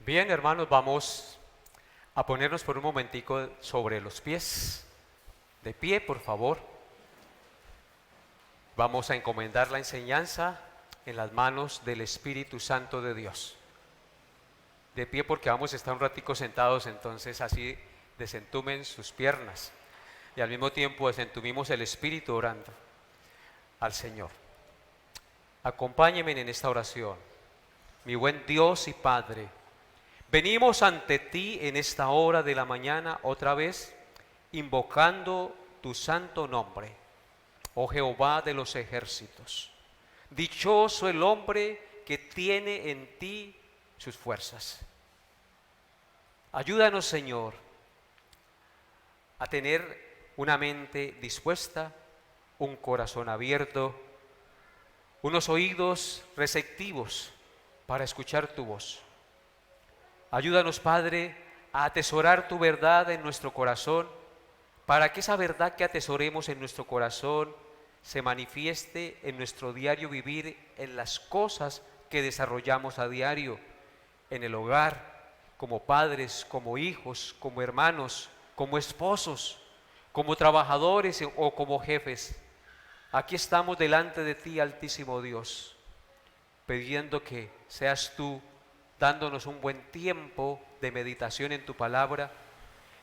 Bien, hermanos, vamos a ponernos por un momentico sobre los pies. De pie, por favor. Vamos a encomendar la enseñanza en las manos del Espíritu Santo de Dios. De pie porque vamos a estar un ratico sentados, entonces así desentumen sus piernas y al mismo tiempo desentumimos el Espíritu orando al Señor. Acompáñenme en esta oración. Mi buen Dios y Padre, venimos ante ti en esta hora de la mañana otra vez, invocando tu santo nombre, oh Jehová de los ejércitos. Dichoso el hombre que tiene en ti sus fuerzas. Ayúdanos, Señor, a tener una mente dispuesta, un corazón abierto, unos oídos receptivos para escuchar tu voz. Ayúdanos, Padre, a atesorar tu verdad en nuestro corazón, para que esa verdad que atesoremos en nuestro corazón se manifieste en nuestro diario vivir, en las cosas que desarrollamos a diario, en el hogar, como padres, como hijos, como hermanos, como esposos, como trabajadores o como jefes. Aquí estamos delante de ti, Altísimo Dios, pidiendo que seas tú dándonos un buen tiempo de meditación en tu palabra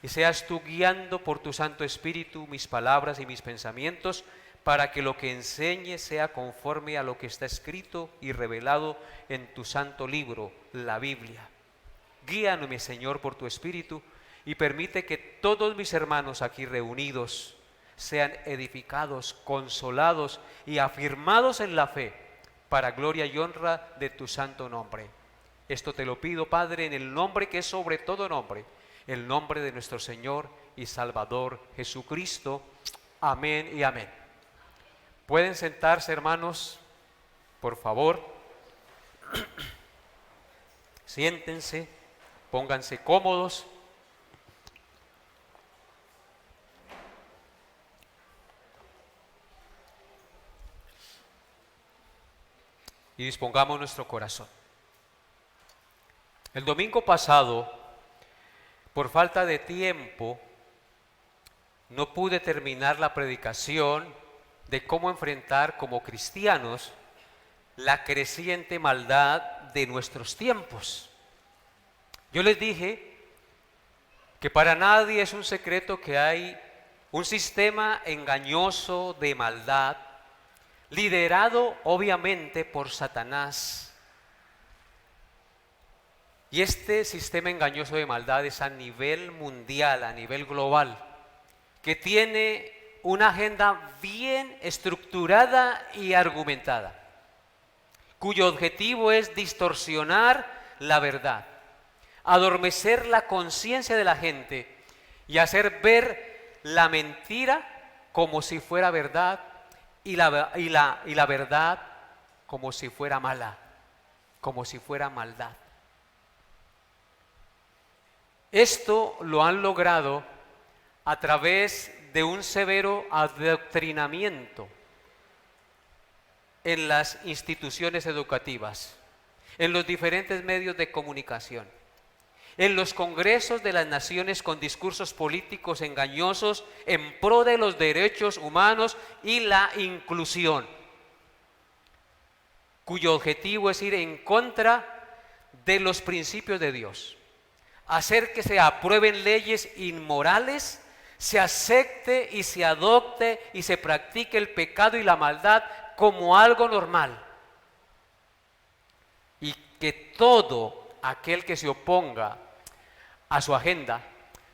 y seas tú guiando por tu Santo Espíritu mis palabras y mis pensamientos para que lo que enseñe sea conforme a lo que está escrito y revelado en tu santo libro, la Biblia. Guíame, Señor, por tu Espíritu y permite que todos mis hermanos aquí reunidos sean edificados, consolados y afirmados en la fe para gloria y honra de tu santo nombre. Esto te lo pido, Padre, en el nombre que es sobre todo nombre, el nombre de nuestro Señor y Salvador Jesucristo. Amén y amén. Pueden sentarse, hermanos, por favor. Siéntense, pónganse cómodos. Y dispongamos nuestro corazón. El domingo pasado, por falta de tiempo, no pude terminar la predicación de cómo enfrentar como cristianos la creciente maldad de nuestros tiempos. Yo les dije que para nadie es un secreto que hay un sistema engañoso de maldad, liderado obviamente por Satanás. Y este sistema engañoso de maldad es a nivel mundial, a nivel global, que tiene una agenda bien estructurada y argumentada, cuyo objetivo es distorsionar la verdad, adormecer la conciencia de la gente y hacer ver la mentira como si fuera verdad y la verdad como si fuera mala, como si fuera maldad. Esto lo han logrado a través de un severo adoctrinamiento en las instituciones educativas, en los diferentes medios de comunicación, en los congresos de las naciones con discursos políticos engañosos en pro de los derechos humanos y la inclusión, cuyo objetivo es ir en contra de los principios de Dios, hacer que se aprueben leyes inmorales, se acepte y se adopte y se practique el pecado y la maldad como algo normal, y que todo aquel que se oponga a su agenda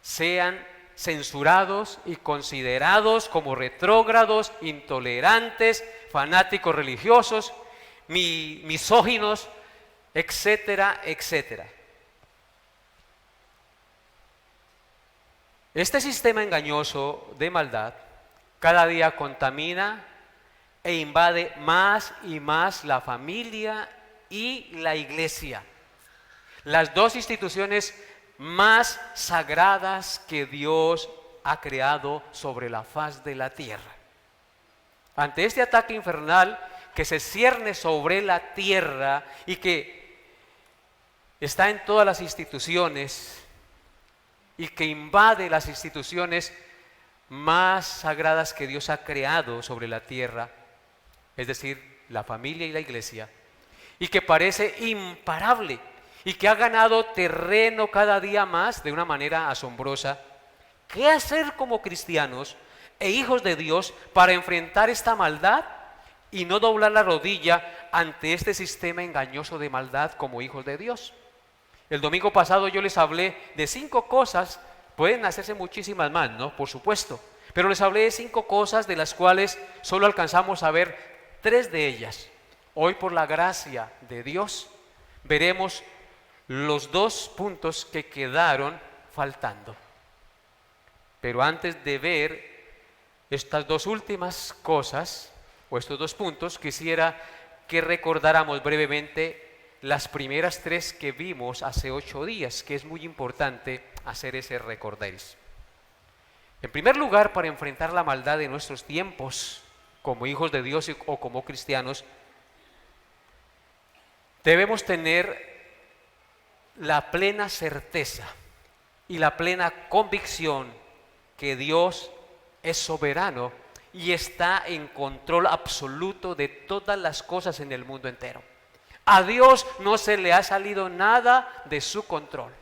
sean censurados y considerados como retrógrados, intolerantes, fanáticos religiosos, misóginos, etcétera, etcétera. Este sistema engañoso de maldad cada día contamina e invade más y más la familia y la iglesia, las dos instituciones más sagradas que Dios ha creado sobre la faz de la tierra. Ante este ataque infernal que se cierne sobre la tierra y que está en todas las instituciones y que invade las instituciones más sagradas que Dios ha creado sobre la tierra, es decir, la familia y la iglesia, y que parece imparable y que ha ganado terreno cada día más de una manera asombrosa. ¿Qué hacer como cristianos e hijos de Dios para enfrentar esta maldad y no doblar la rodilla ante este sistema engañoso de maldad como hijos de Dios? El domingo pasado yo les hablé de 5 cosas, pueden hacerse muchísimas más, ¿no? Por supuesto, pero les hablé de 5 cosas de las cuales solo alcanzamos a ver 3 de ellas. Hoy, por la gracia de Dios, veremos los 2 puntos que quedaron faltando. Pero antes de ver estas 2 últimas cosas, o estos 2 puntos, quisiera que recordáramos brevemente las primeras 3 que vimos hace 8 días, que es muy importante hacer ese recorderis. En primer lugar, para enfrentar la maldad de nuestros tiempos, como hijos de Dios o como cristianos, debemos tener la plena certeza y la plena convicción que Dios es soberano y está en control absoluto de todas las cosas en el mundo entero. A Dios no se le ha salido nada de su control.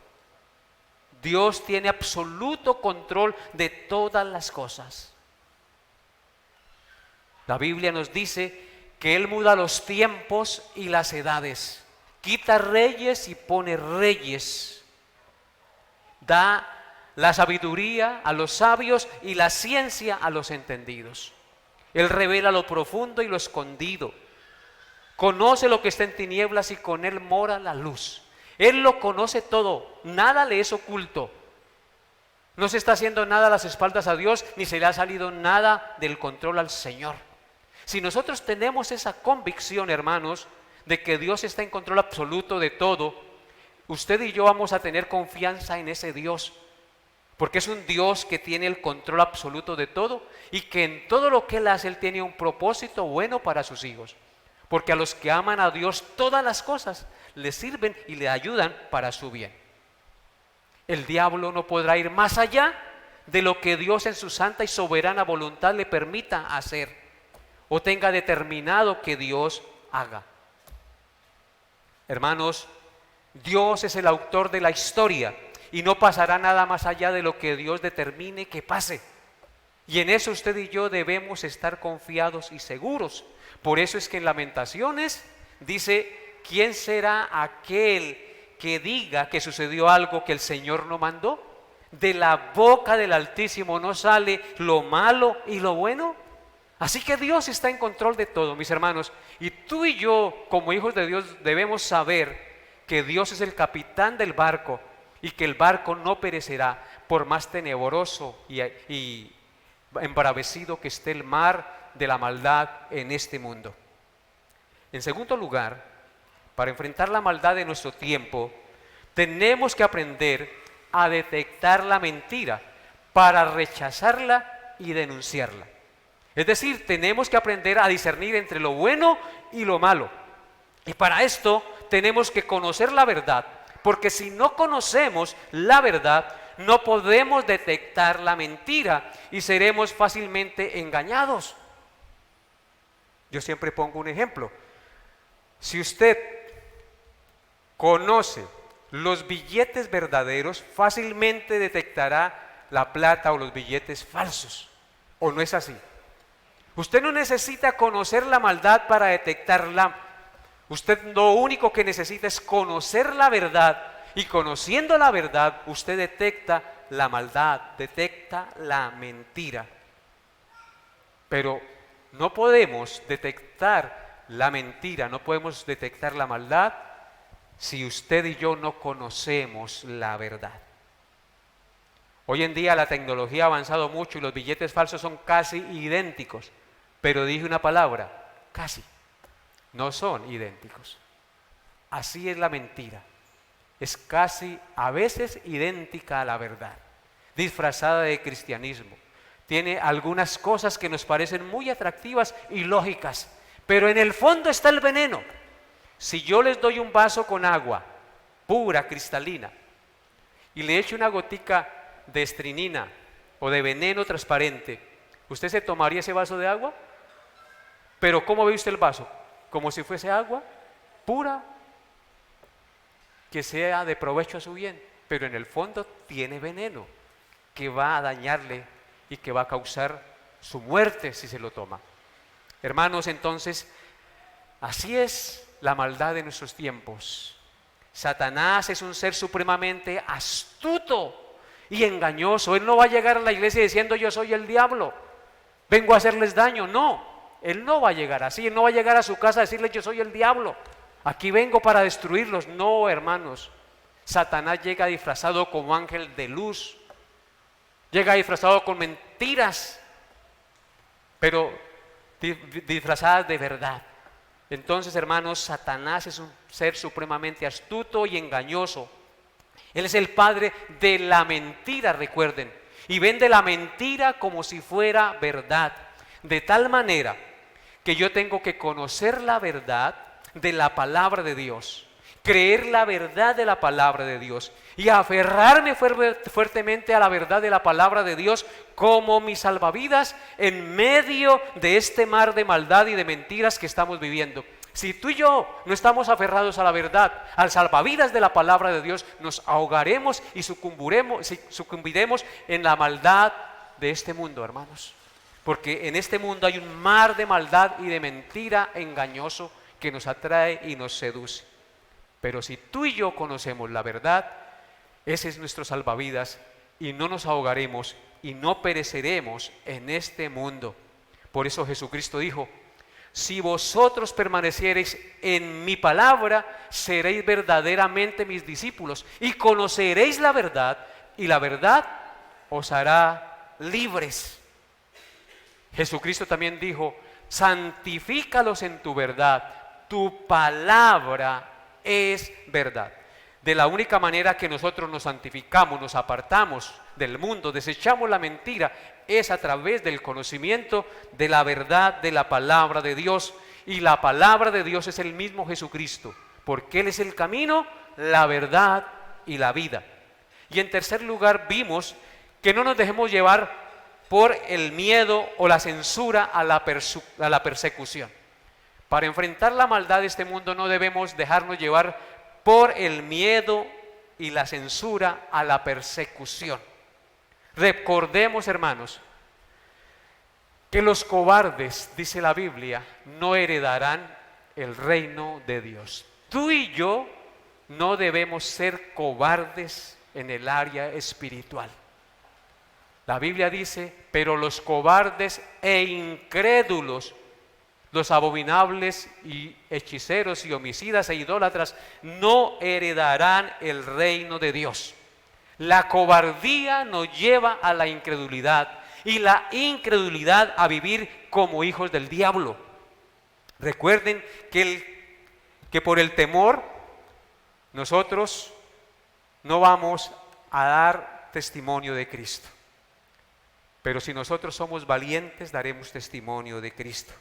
Dios tiene absoluto control de todas las cosas. La Biblia nos dice que Él muda los tiempos y las edades, quita reyes y pone reyes, da la sabiduría a los sabios y la ciencia a los entendidos. Él revela lo profundo y lo escondido, conoce lo que está en tinieblas y con Él mora la luz. Él lo conoce todo, nada le es oculto. No se está haciendo nada a las espaldas a Dios, ni se le ha salido nada del control al Señor. Si nosotros tenemos esa convicción, hermanos, de que Dios está en control absoluto de todo, usted y yo vamos a tener confianza en ese Dios, porque es un Dios que tiene el control absoluto de todo y que en todo lo que Él hace, Él tiene un propósito bueno para sus hijos. Porque a los que aman a Dios, todas las cosas les sirven y le ayudan para su bien. El diablo no podrá ir más allá de lo que Dios en su santa y soberana voluntad le permita hacer o tenga determinado que Dios haga. Hermanos, Dios es el autor de la historia y no pasará nada más allá de lo que Dios determine que pase. Y en eso usted y yo debemos estar confiados y seguros. Por eso es que en Lamentaciones dice: ¿quién será aquel que diga que sucedió algo que el Señor no mandó? De la boca del Altísimo no sale lo malo y lo bueno. Así que Dios está en control de todo, mis hermanos. Y tú y yo, como hijos de Dios, debemos saber que Dios es el capitán del barco y que el barco no perecerá por más tenebroso y embravecido que esté el mar de la maldad en este mundo. En segundo lugar, para enfrentar la maldad de nuestro tiempo, tenemos que aprender a detectar la mentira para rechazarla y denunciarla. Es decir, tenemos que aprender a discernir entre lo bueno y lo malo. Y para esto tenemos que conocer la verdad, porque si no conocemos la verdad, no podemos detectar la mentira y seremos fácilmente engañados. Yo siempre pongo un ejemplo. Si usted conoce los billetes verdaderos, fácilmente detectará la plata o los billetes falsos. ¿O no es así? Usted no necesita conocer la maldad para detectarla. Usted lo único que necesita es conocer la verdad. Y conociendo la verdad, usted detecta la maldad, detecta la mentira. Pero no podemos detectar la mentira, no podemos detectar la maldad si usted y yo no conocemos la verdad. Hoy en día la tecnología ha avanzado mucho y los billetes falsos son casi idénticos. Pero dije una palabra, casi. No son idénticos. Así es la mentira. Es casi a veces idéntica a la verdad, disfrazada de cristianismo. Tiene algunas cosas que nos parecen muy atractivas y lógicas, pero en el fondo está el veneno. Si yo les doy un vaso con agua, pura, cristalina, y le echo una gotica de estrinina o de veneno transparente, ¿usted se tomaría ese vaso de agua? Pero ¿cómo ve usted el vaso? Como si fuese agua pura, que sea de provecho a su bien, pero en el fondo tiene veneno que va a dañarle y que va a causar su muerte si se lo toma. Hermanos, entonces, así es la maldad de nuestros tiempos. Satanás es un ser supremamente astuto y engañoso. Él no va a llegar a la iglesia diciendo: yo soy el diablo, vengo a hacerles daño. No, él no va a llegar así. Él no va a llegar a su casa a decirles: yo soy el diablo, aquí vengo para destruirlos. No, hermanos. Satanás llega disfrazado como ángel de luz, llega disfrazado con mentiras, pero disfrazadas de verdad. Entonces, hermanos, Satanás es un ser supremamente astuto y engañoso. Él es el padre de la mentira, recuerden, y vende la mentira como si fuera verdad, de tal manera que yo tengo que conocer la verdad de la palabra de Dios, creer la verdad de la palabra de Dios y aferrarme fuertemente a la verdad de la palabra de Dios como mi salvavidas en medio de este mar de maldad y de mentiras que estamos viviendo. Si tú y yo no estamos aferrados a la verdad, al salvavidas de la palabra de Dios, nos ahogaremos y sucumbiremos en la maldad de este mundo, hermanos. Porque en este mundo hay un mar de maldad y de mentira engañoso que nos atrae y nos seduce. Pero si tú y yo conocemos la verdad, ese es nuestro salvavidas y no nos ahogaremos y no pereceremos en este mundo. Por eso Jesucristo dijo: si vosotros permaneciereis en mi palabra, seréis verdaderamente mis discípulos y conoceréis la verdad, y la verdad os hará libres. Jesucristo también dijo: santifícalos en tu verdad, tu palabra es verdad. De la única manera que nosotros nos santificamos, nos apartamos del mundo, desechamos la mentira, es a través del conocimiento de la verdad de la palabra de Dios. Y la palabra de Dios es el mismo Jesucristo, porque Él es el camino, la verdad y la vida. Y en tercer lugar, vimos que no nos dejemos llevar por el miedo o la censura a la persecución. Para enfrentar la maldad de este mundo no debemos dejarnos llevar por el miedo y la censura a la persecución. Recordemos, hermanos, que los cobardes, dice la Biblia, no heredarán el reino de Dios. Tú y yo no debemos ser cobardes en el área espiritual. La Biblia dice: pero los cobardes e incrédulos, los abominables y hechiceros y homicidas e idólatras, no heredarán el reino de Dios. La cobardía nos lleva a la incredulidad y la incredulidad a vivir como hijos del diablo. Recuerden que por el temor nosotros no vamos a dar testimonio de Cristo. Pero si nosotros somos valientes, daremos testimonio de Cristo.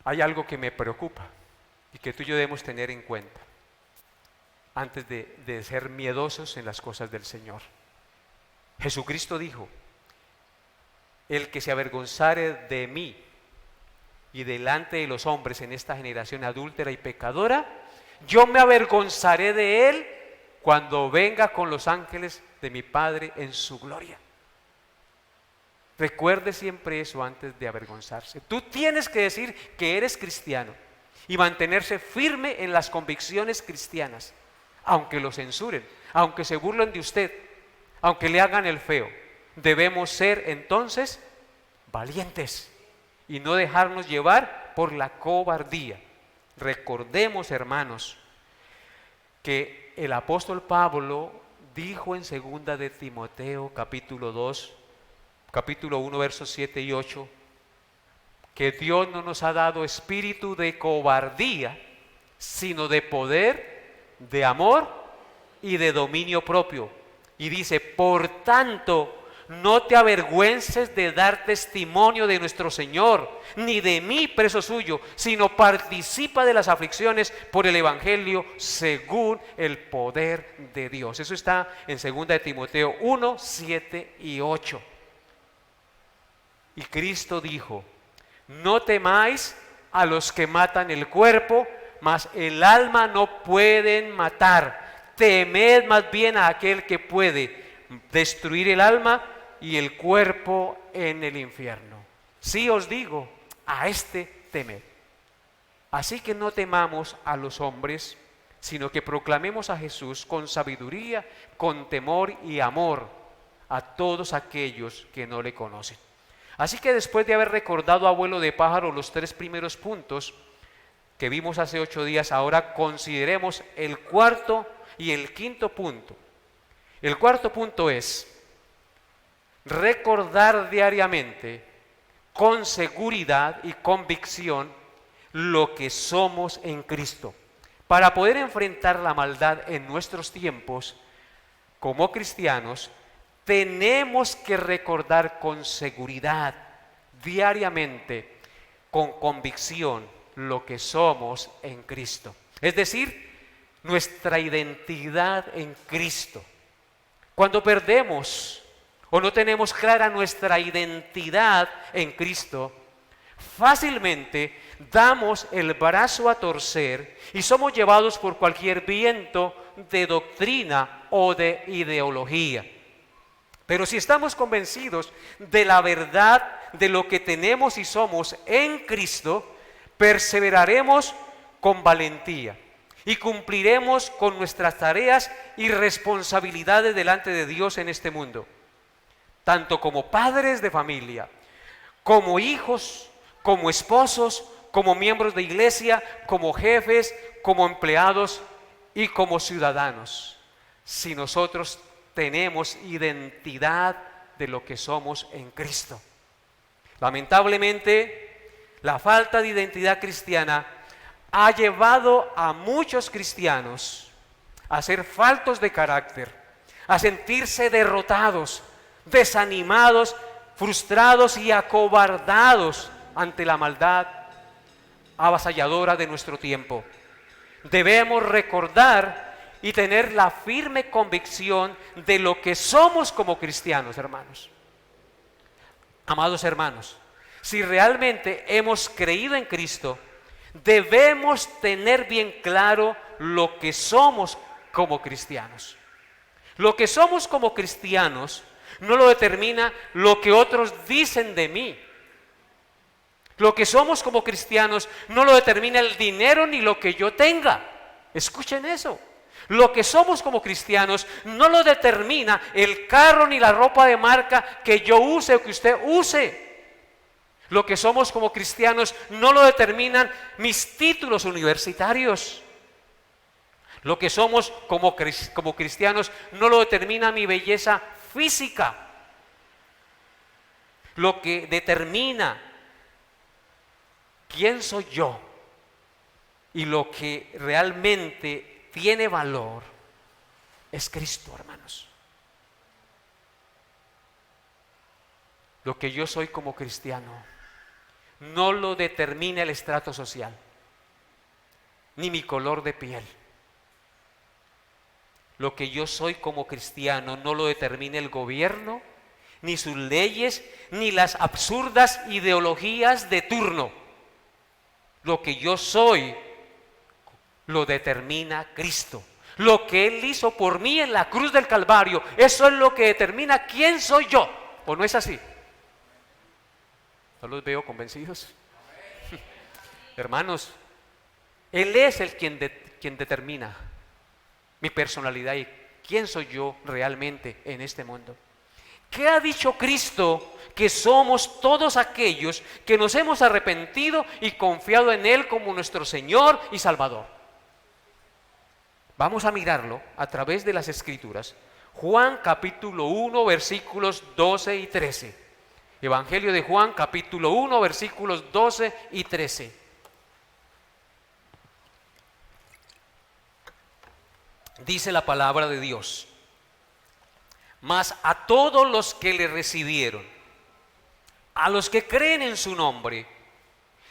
Hay algo que me preocupa y que tú y yo debemos tener en cuenta antes de ser miedosos en las cosas del Señor. Jesucristo dijo: el que se avergonzare de mí y delante de los hombres en esta generación adúltera y pecadora, yo me avergonzaré de él cuando venga con los ángeles de mi Padre en su gloria. Recuerde siempre eso antes de avergonzarse. Tú tienes que decir que eres cristiano y mantenerse firme en las convicciones cristianas, aunque lo censuren, aunque se burlen de usted, aunque le hagan el feo. Debemos ser entonces valientes y no dejarnos llevar por la cobardía. Recordemos, hermanos, que el apóstol Pablo dijo en 2 de Timoteo capítulo 1 versos 7 y 8, que Dios no nos ha dado espíritu de cobardía, sino de poder, de amor y de dominio propio. Y dice: por tanto, no te avergüences de dar testimonio de nuestro Señor, ni de mí, preso suyo, sino participa de las aflicciones por el Evangelio según el poder de Dios. Eso está en 2 de Timoteo 1, 7 y 8. Y Cristo dijo: no temáis a los que matan el cuerpo, mas el alma no pueden matar. Temed más bien a aquel que puede destruir el alma y el cuerpo en el infierno. Sí os digo, a este temed. Así que no temamos a los hombres, sino que proclamemos a Jesús con sabiduría, con temor y amor a todos aquellos que no le conocen. Así que después de haber recordado a vuelo de pájaro los 3 primeros puntos que vimos hace 8 días, ahora consideremos el cuarto y el quinto punto. El cuarto punto es recordar diariamente con seguridad y convicción lo que somos en Cristo. Para poder enfrentar la maldad en nuestros tiempos, como cristianos, tenemos que recordar con seguridad, diariamente, con convicción, lo que somos en Cristo. Es decir, nuestra identidad en Cristo. Cuando perdemos o no tenemos clara nuestra identidad en Cristo, fácilmente damos el brazo a torcer y somos llevados por cualquier viento de doctrina o de ideología. Pero si estamos convencidos de la verdad de lo que tenemos y somos en Cristo, perseveraremos con valentía y cumpliremos con nuestras tareas y responsabilidades delante de Dios en este mundo, tanto como padres de familia, como hijos, como esposos, como miembros de iglesia, como jefes, como empleados y como ciudadanos. Si nosotros tenemos identidad de lo que somos en Cristo. Lamentablemente, la falta de identidad cristiana ha llevado a muchos cristianos a ser faltos de carácter, a sentirse derrotados, desanimados, frustrados y acobardados ante la maldad avasalladora de nuestro tiempo. Debemos recordar y tener la firme convicción de lo que somos como cristianos, hermanos. Amados hermanos, si realmente hemos creído en Cristo, debemos tener bien claro lo que somos como cristianos. Lo que somos como cristianos no lo determina lo que otros dicen de mí. Lo que somos como cristianos no lo determina el dinero ni lo que yo tenga. Escuchen eso. Lo que somos como cristianos no lo determina el carro ni la ropa de marca que yo use o que usted use. Lo que somos como cristianos no lo determinan mis títulos universitarios. Lo que somos como cristianos no lo determina mi belleza física. Lo que determina quién soy yo y lo que realmente tiene valor es Cristo, hermanos. Lo que yo soy como cristiano no lo determina el estrato social, ni mi color de piel. Lo que yo soy como cristiano no lo determina el gobierno, ni sus leyes, ni las absurdas ideologías de turno. Lo que yo soy lo determina Cristo. Lo que Él hizo por mí en la cruz del Calvario, eso es lo que determina quién soy yo. ¿O no es así? ¿No los veo convencidos? Hermanos, Él es el quien determina mi personalidad y quién soy yo realmente en este mundo. ¿Qué ha dicho Cristo? Que somos todos aquellos que nos hemos arrepentido y confiado en Él como nuestro Señor y Salvador. Vamos a mirarlo a través de las Escrituras. Juan capítulo 1 versículos 12 y 13. Evangelio de Juan capítulo 1 versículos 12 y 13. Dice la palabra de Dios: Mas a todos los que le recibieron, a los que creen en su nombre,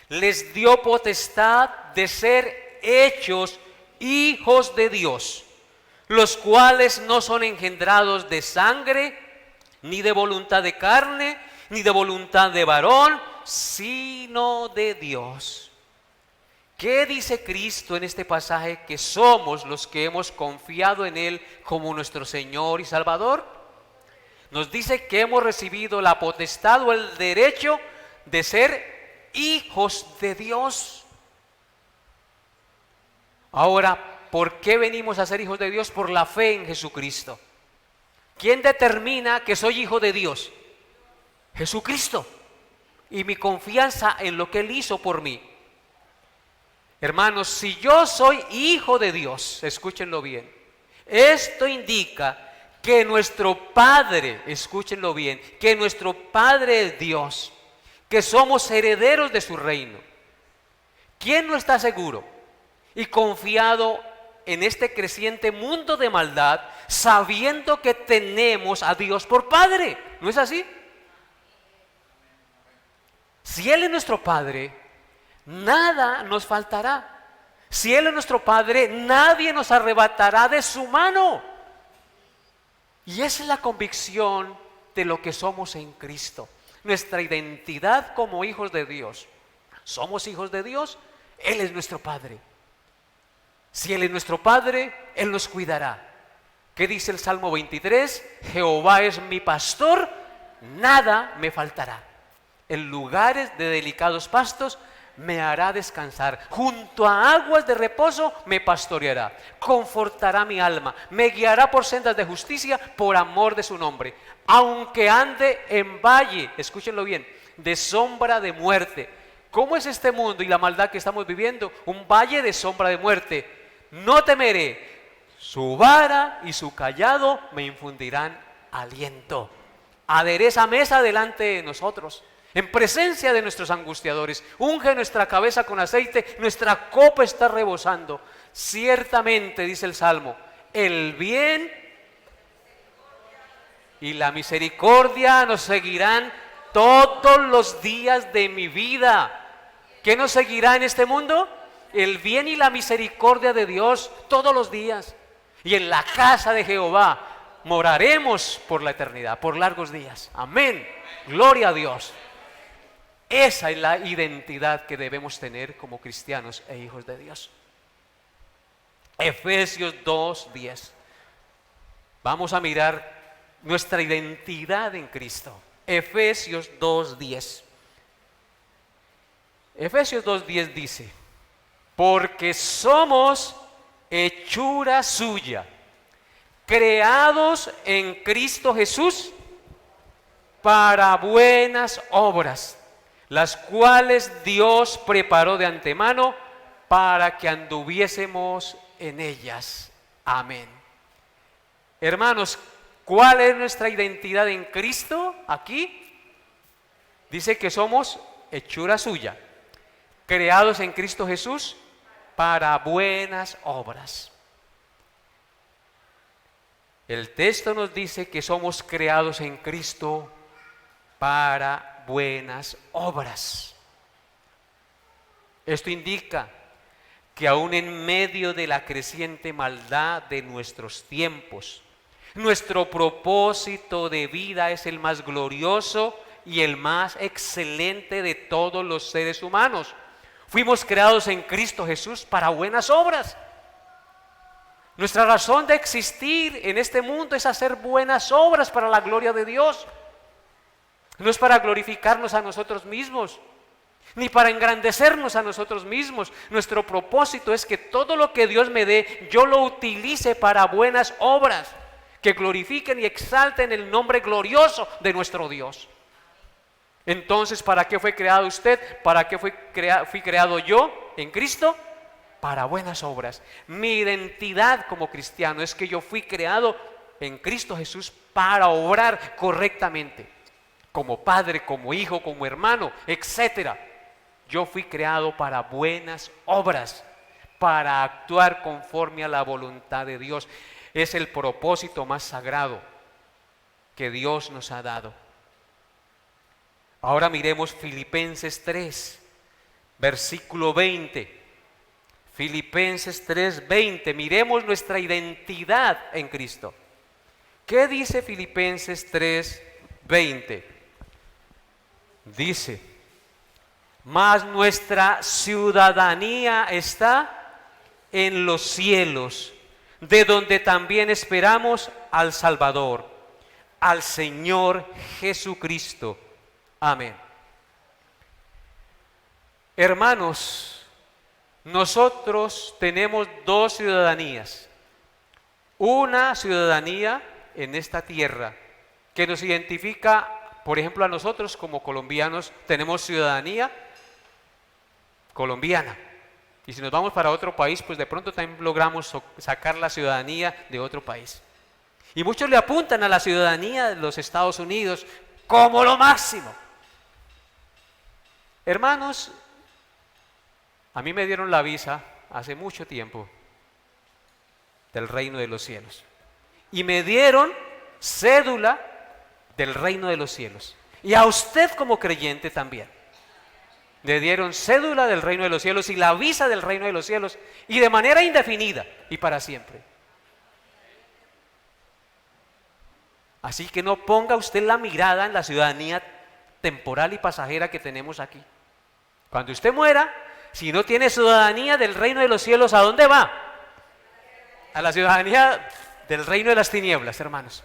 les dio potestad de ser hechos hijos de Dios, los cuales no son engendrados de sangre, ni de voluntad de carne, ni de voluntad de varón, sino de Dios. ¿Qué dice Cristo en este pasaje? Que somos los que hemos confiado en Él como nuestro Señor y Salvador. Nos dice que hemos recibido la potestad o el derecho de ser hijos de Dios. Ahora, ¿por qué venimos a ser hijos de Dios? Por la fe en Jesucristo. ¿Quién determina que soy hijo de Dios? Jesucristo. Y mi confianza en lo que Él hizo por mí. Hermanos, si yo soy hijo de Dios, escúchenlo bien, esto indica que nuestro Padre, escúchenlo bien, que nuestro Padre es Dios, que somos herederos de su reino. ¿Quién no está seguro y confiado en este creciente mundo de maldad, sabiendo que tenemos a Dios por Padre? ¿No es así? Si Él es nuestro Padre, nada nos faltará. Si Él es nuestro Padre, nadie nos arrebatará de su mano. Y esa es la convicción de lo que somos en Cristo. Nuestra identidad como hijos de Dios. Somos hijos de Dios, Él es nuestro Padre. Si Él es nuestro Padre, Él nos cuidará. ¿Qué dice el Salmo 23? Jehová es mi pastor, nada me faltará. En lugares de delicados pastos me hará descansar. Junto a aguas de reposo me pastoreará. Confortará mi alma. Me guiará por sendas de justicia por amor de su nombre. Aunque ande en valle, escúchenlo bien, de sombra de muerte. ¿Cómo es este mundo y la maldad que estamos viviendo? Un valle de sombra de muerte. No temeré. Su vara y su cayado me infundirán aliento. Adereza mesa delante de nosotros, en presencia de nuestros angustiadores. Unge nuestra cabeza con aceite, nuestra copa está rebosando. Ciertamente, dice el Salmo, el bien y la misericordia nos seguirán todos los días de mi vida. ¿Qué nos seguirá en este mundo? El bien y la misericordia de Dios todos los días. Y en la casa de Jehová moraremos por la eternidad, por largos días. Amén. Gloria a Dios. Esa es la identidad que debemos tener como cristianos e hijos de Dios. Efesios 2:10. Vamos a mirar nuestra identidad en Cristo. Efesios 2:10. Efesios 2:10 dice: porque somos hechura suya, creados en Cristo Jesús para buenas obras, las cuales Dios preparó de antemano para que anduviésemos en ellas. Amén. Hermanos, ¿cuál es nuestra identidad en Cristo? Aquí dice que somos hechura suya, creados en Cristo Jesús para buenas obras. El texto nos dice que somos creados en Cristo para buenas obras. Esto indica que aún en medio de la creciente maldad de nuestros tiempos, nuestro propósito de vida es el más glorioso y el más excelente de todos los seres humanos. Fuimos creados en Cristo Jesús para buenas obras. Nuestra razón de existir en este mundo es hacer buenas obras para la gloria de Dios. No es para glorificarnos a nosotros mismos, ni para engrandecernos a nosotros mismos. Nuestro propósito es que todo lo que Dios me dé, yo lo utilice para buenas obras, que glorifiquen y exalten el nombre glorioso de nuestro Dios. Entonces, ¿para qué fue creado usted? ¿Para qué fui creado yo en Cristo? Para buenas obras. Mi identidad como cristiano es que yo fui creado en Cristo Jesús para obrar correctamente, como padre, como hijo, como hermano, etc. Yo fui creado para buenas obras, para actuar conforme a la voluntad de Dios. Es el propósito más sagrado. que Dios nos ha dado. Ahora miremos Filipenses 3, versículo 20. Filipenses 3, 20. Miremos nuestra identidad en Cristo. ¿Qué dice Filipenses 3, 20? Dice: mas nuestra ciudadanía está en los cielos, de donde también esperamos al Salvador, al Señor Jesucristo. Amén. Hermanos, nosotros tenemos dos ciudadanías. Una ciudadanía en esta tierra que nos identifica, por ejemplo, a nosotros como colombianos tenemos ciudadanía colombiana. Y si nos vamos para otro país, pues de pronto también logramos sacar la ciudadanía de otro país. Y muchos le apuntan a la ciudadanía de los Estados Unidos como lo máximo. Hermanos, a mí me dieron la visa hace mucho tiempo del reino de los cielos. Y me dieron cédula del reino de los cielos. Y a usted como creyente también. Le dieron cédula del reino de los cielos y la visa del reino de los cielos, y de manera indefinida y para siempre. Así que no ponga usted la mirada en la ciudadanía temporal y pasajera que tenemos aquí. Cuando usted muera, si no tiene ciudadanía del reino de los cielos, ¿a dónde va? A la ciudadanía del reino de las tinieblas, hermanos.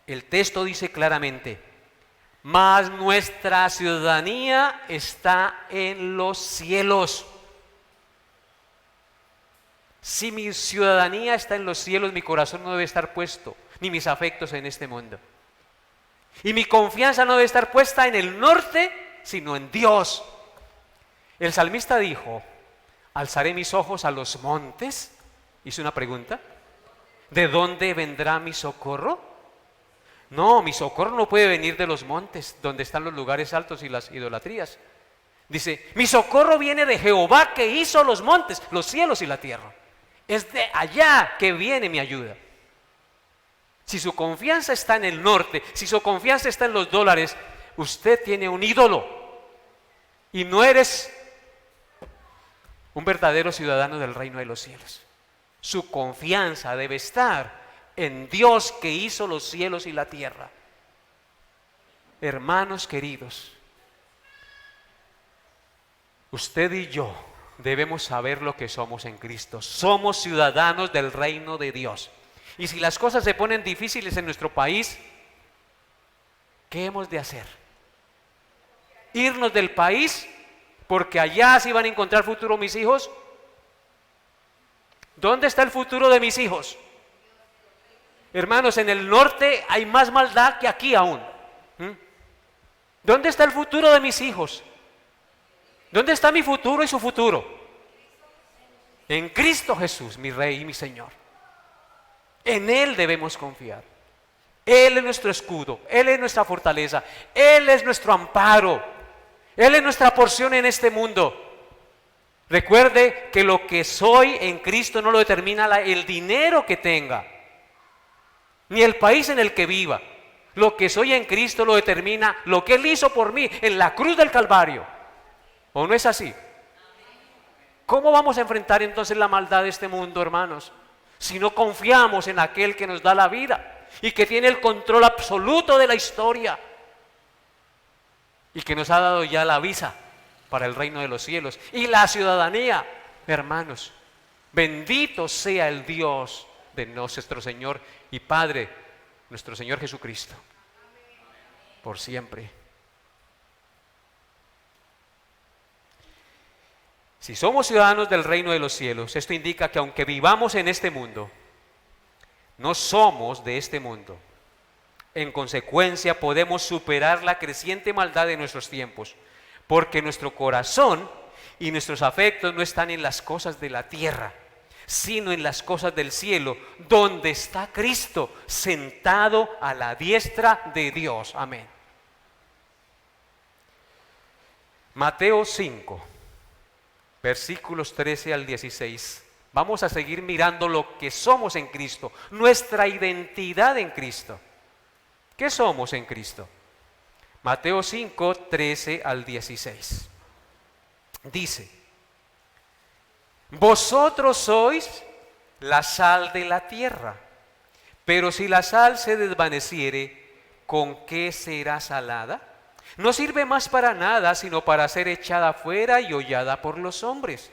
El texto dice claramente: mas nuestra ciudadanía está en los cielos. Si mi ciudadanía está en los cielos, mi corazón no debe estar puesto, ni mis afectos en este mundo. Y mi confianza no debe estar puesta en el norte, sino en Dios. El salmista dijo: alzaré mis ojos a los montes. Hizo una pregunta: ¿de dónde vendrá mi socorro? No, mi socorro no puede venir de los montes, donde están los lugares altos y las idolatrías. Dice: mi socorro viene de Jehová, que hizo los montes, los cielos y la tierra. Es de allá que viene mi ayuda. Si su confianza está en el norte, si su confianza está en los dólares, usted tiene un ídolo y no eres un verdadero ciudadano del reino de los cielos. Su confianza debe estar en Dios, que hizo los cielos y la tierra. Hermanos queridos, usted y yo debemos saber lo que somos en Cristo. Somos ciudadanos del reino de Dios. Y si las cosas se ponen difíciles en nuestro país, ¿qué hemos de hacer? ¿Irnos del país porque allá sí van a encontrar futuro mis hijos? ¿Dónde está el futuro de mis hijos? Hermanos, en el norte hay más maldad que aquí aún. ¿Dónde está el futuro de mis hijos? ¿Dónde está mi futuro y su futuro? En Cristo Jesús, mi Rey y mi Señor. En Él debemos confiar. Él es nuestro escudo, Él es nuestra fortaleza, Él es nuestro amparo, Él es nuestra porción en este mundo. Recuerde que lo que soy en Cristo no lo determina el dinero que tenga, ni el país en el que viva. Lo que soy en Cristo lo determina lo que Él hizo por mí en la cruz del Calvario. ¿O no es así? ¿Cómo vamos a enfrentar entonces la maldad de este mundo, hermanos? Si no confiamos en aquel que nos da la vida y que tiene el control absoluto de la historia y que nos ha dado ya la visa para el reino de los cielos y la ciudadanía. Hermanos, bendito sea el Dios de nuestro Señor y Padre, nuestro Señor Jesucristo, por siempre. Si somos ciudadanos del reino de los cielos, esto indica que aunque vivamos en este mundo, no somos de este mundo. En consecuencia, podemos superar la creciente maldad de nuestros tiempos, porque nuestro corazón y nuestros afectos no están en las cosas de la tierra, sino en las cosas del cielo, donde está Cristo sentado a la diestra de Dios. Amén. Mateo 5, versículos 13 al 16. Vamos a seguir mirando lo que somos en Cristo, nuestra identidad en Cristo. ¿Qué somos en Cristo? Mateo 5, 13 al 16. Dice: vosotros sois la sal de la tierra, pero si la sal se desvaneciere, ¿con qué será salada? No sirve más para nada, sino para ser echada fuera y hollada por los hombres.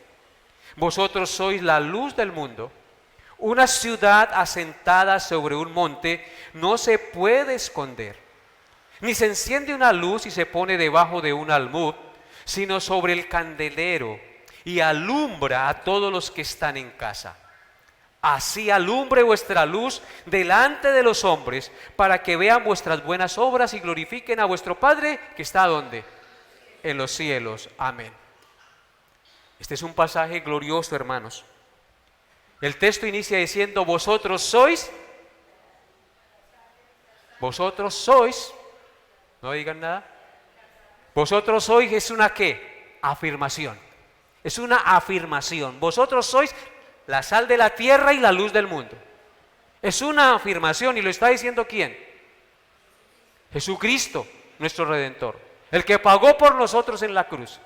Vosotros sois la luz del mundo. Una ciudad asentada sobre un monte no se puede esconder, ni se enciende una luz y se pone debajo de un almud, sino sobre el candelero, y alumbra a todos los que están en casa. Así alumbre vuestra luz delante de los hombres, para que vean vuestras buenas obras y glorifiquen a vuestro Padre que está ¿dónde? En los cielos. Amén. Este es un pasaje glorioso, hermanos. El texto inicia diciendo: vosotros sois, no digan nada. Vosotros sois es una ¿qué? Afirmación. Es una afirmación. Vosotros sois la sal de la tierra y la luz del mundo. Es una afirmación, y lo está diciendo ¿quién? Jesucristo, nuestro Redentor, el que pagó por nosotros en la cruz.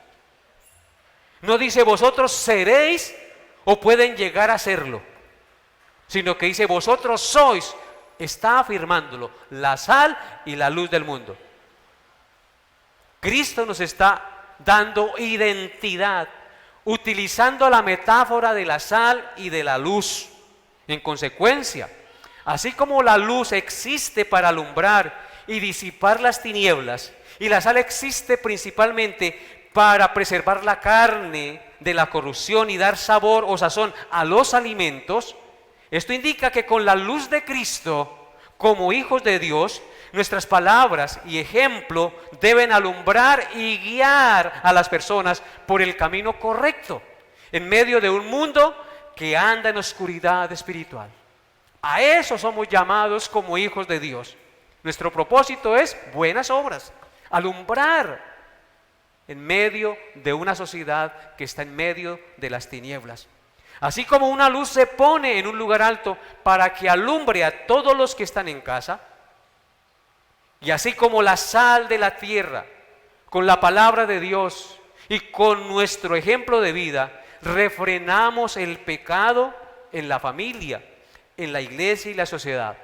No dice vosotros seréis o pueden llegar a serlo, sino que dice vosotros sois. Está afirmándolo, la sal y la luz del mundo. Cristo nos está dando identidad, utilizando la metáfora de la sal y de la luz. En consecuencia, así como la luz existe para alumbrar y disipar las tinieblas, y la sal existe principalmente para preservar la carne de la corrupción y dar sabor o sazón a los alimentos, esto indica que con la luz de Cristo, como hijos de Dios, nuestras palabras y ejemplo deben alumbrar y guiar a las personas por el camino correcto, en medio de un mundo que anda en oscuridad espiritual. A eso somos llamados como hijos de Dios. Nuestro propósito es buenas obras, alumbrar en medio de una sociedad que está en medio de las tinieblas. Así como una luz se pone en un lugar alto para que alumbre a todos los que están en casa, y así como la sal de la tierra, con la palabra de Dios y con nuestro ejemplo de vida, refrenamos el pecado en la familia, en la iglesia y la sociedad,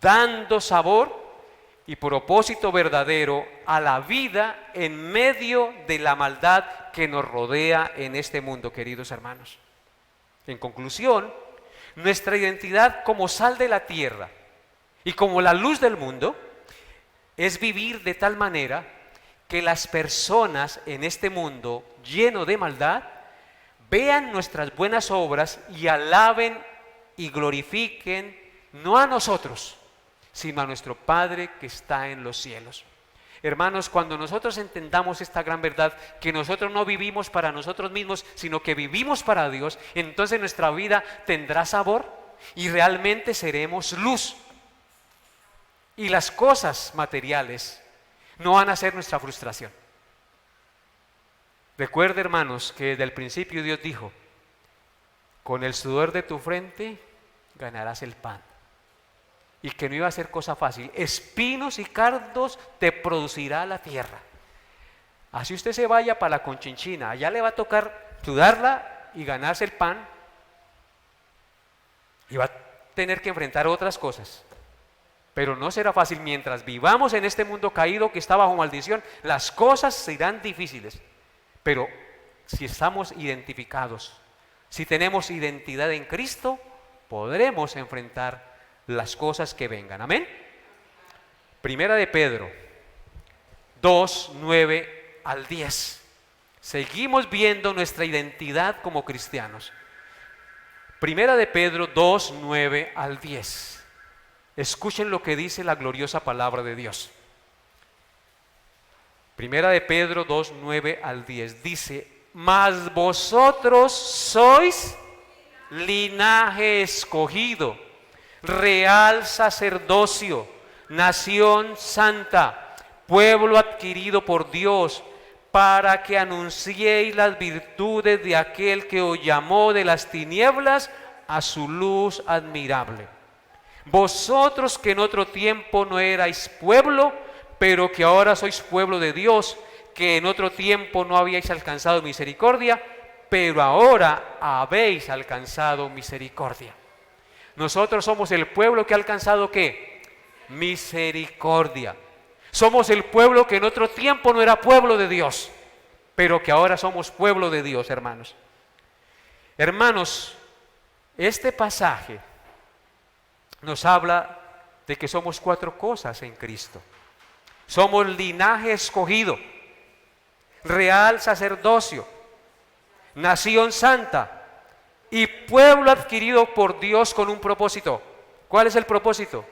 dando sabor y propósito verdadero a la vida en medio de la maldad que nos rodea en este mundo, queridos hermanos. En conclusión, nuestra identidad como sal de la tierra y como la luz del mundo es vivir de tal manera que las personas en este mundo lleno de maldad vean nuestras buenas obras y alaben y glorifiquen no a nosotros, sino a nuestro Padre que está en los cielos. Hermanos, cuando nosotros entendamos esta gran verdad, que nosotros no vivimos para nosotros mismos, sino que vivimos para Dios, entonces nuestra vida tendrá sabor y realmente seremos luz. Y las cosas materiales no van a ser nuestra frustración. Recuerda, hermanos, que desde el principio Dios dijo: con el sudor de tu frente ganarás el pan. Y que no iba a ser cosa fácil. Espinos y cardos te producirá la tierra. Así usted se vaya para la Conchinchina, allá le va a tocar sudarla y ganarse el pan, y va a tener que enfrentar otras cosas. Pero no será fácil. Mientras vivamos en este mundo caído que está bajo maldición, las cosas serán difíciles. Pero si estamos identificados, si tenemos identidad en Cristo, podremos enfrentar las cosas que vengan. Amén. Primera de Pedro 2, 9 al 10. Seguimos viendo nuestra identidad como cristianos. Primera de Pedro 2, 9 al 10. Escuchen lo que dice la gloriosa palabra de Dios. Primera de Pedro 2, 9 al 10. Dice: mas vosotros sois linaje escogido, real sacerdocio, nación santa, pueblo adquirido por Dios, para que anunciéis las virtudes de aquel que os llamó de las tinieblas a su luz admirable. Vosotros que en otro tiempo no erais pueblo, pero que ahora sois pueblo de Dios, que en otro tiempo no habíais alcanzado misericordia, pero ahora habéis alcanzado misericordia. Nosotros somos el pueblo que ha alcanzado ¿qué? Misericordia. Somos el pueblo que en otro tiempo no era pueblo de Dios, pero que ahora somos pueblo de Dios, hermanos. Hermanos, este pasaje nos habla de que somos 4 cosas en Cristo. Somos linaje escogido, real sacerdocio, nación santa y pueblo adquirido por Dios con un propósito. ¿Cuál es el propósito?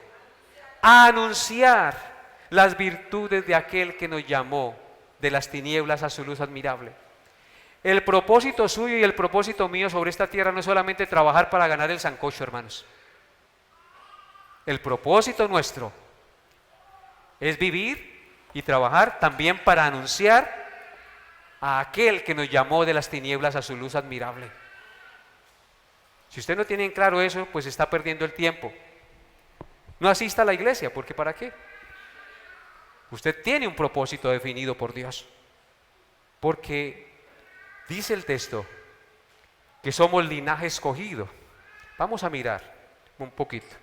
Anunciar las virtudes de aquel que nos llamó de las tinieblas a su luz admirable. El propósito suyo y el propósito mío sobre esta tierra no es solamente trabajar para ganar el sancocho, hermanos. El propósito nuestro es vivir y trabajar también para anunciar a aquel que nos llamó de las tinieblas a su luz admirable. Si usted no tiene en claro eso, pues está perdiendo el tiempo. No asista a la iglesia, porque ¿para qué? Usted tiene un propósito definido por Dios, porque dice el texto que somos linaje escogido. Vamos a mirar un poquito.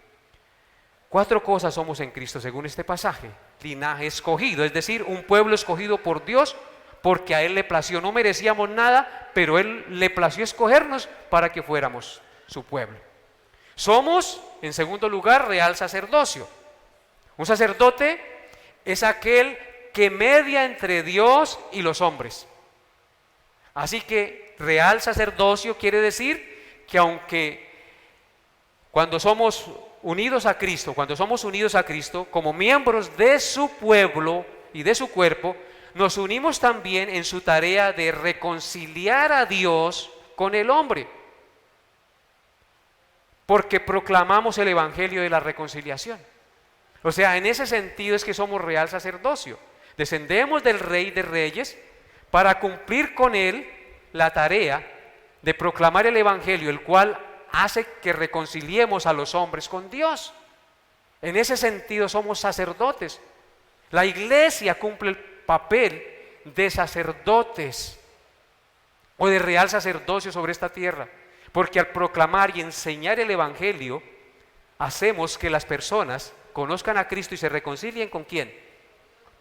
4 cosas somos en Cristo según este pasaje. Linaje escogido, es decir, un pueblo escogido por Dios porque a Él le plació. No merecíamos nada, pero Él le plació escogernos para que fuéramos su pueblo. Somos, en segundo lugar, real sacerdocio. Un sacerdote es aquel que media entre Dios y los hombres. Así que real sacerdocio quiere decir que aunque cuando somos unidos a Cristo, como miembros de su pueblo y de su cuerpo, nos unimos también en su tarea de reconciliar a Dios con el hombre, porque proclamamos el evangelio de la reconciliación. O sea, en ese sentido es que somos real sacerdocio. Descendemos del Rey de Reyes para cumplir con él la tarea de proclamar el evangelio, el cual hace que reconciliemos a los hombres con Dios. En ese sentido somos sacerdotes. La iglesia cumple el papel de sacerdotes o de real sacerdocio sobre esta tierra, porque al proclamar y enseñar el evangelio hacemos que las personas conozcan a Cristo y se reconcilien ¿con quién?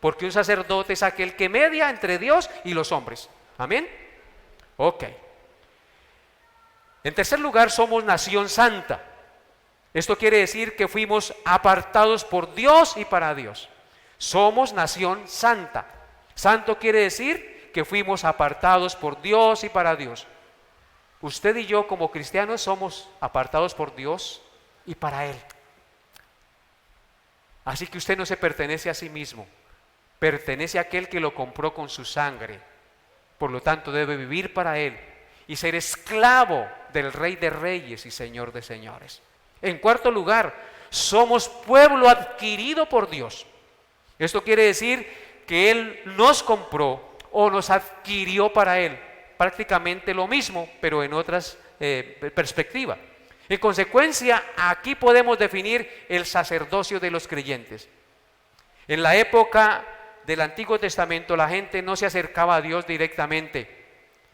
Porque un sacerdote es aquel que media entre Dios y los hombres. ¿Amén? Ok. En tercer lugar, somos nación santa. Esto quiere decir que fuimos apartados por Dios y para Dios. Somos nación santa. Santo quiere decir que fuimos apartados por Dios y para Dios. Usted y yo como cristianos somos apartados por Dios y para Él. Así que usted no se pertenece a sí mismo, pertenece a aquel que lo compró con su sangre. Por lo tanto debe vivir para Él y ser esclavo del Rey de Reyes y Señor de Señores. En cuarto lugar, somos pueblo adquirido por Dios. Esto quiere decir que Él nos compró o nos adquirió para Él. Prácticamente lo mismo, pero en otras perspectivas. En consecuencia, aquí podemos definir el sacerdocio de los creyentes. En la época del Antiguo Testamento, la gente no se acercaba a Dios directamente.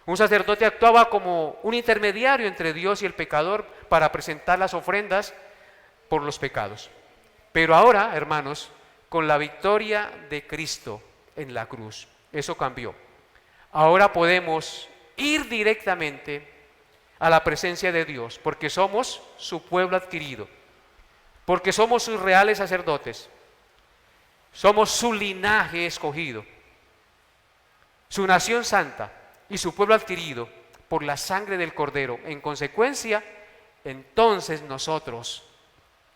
Un sacerdote actuaba como un intermediario entre Dios y el pecador para presentar las ofrendas por los pecados. Pero ahora, hermanos, con la victoria de Cristo en la cruz, eso cambió. Ahora podemos ir directamente a la presencia de Dios, porque somos su pueblo adquirido, porque somos sus reales sacerdotes, somos su linaje escogido, su nación santa y su pueblo adquirido por la sangre del Cordero. En consecuencia, entonces nosotros,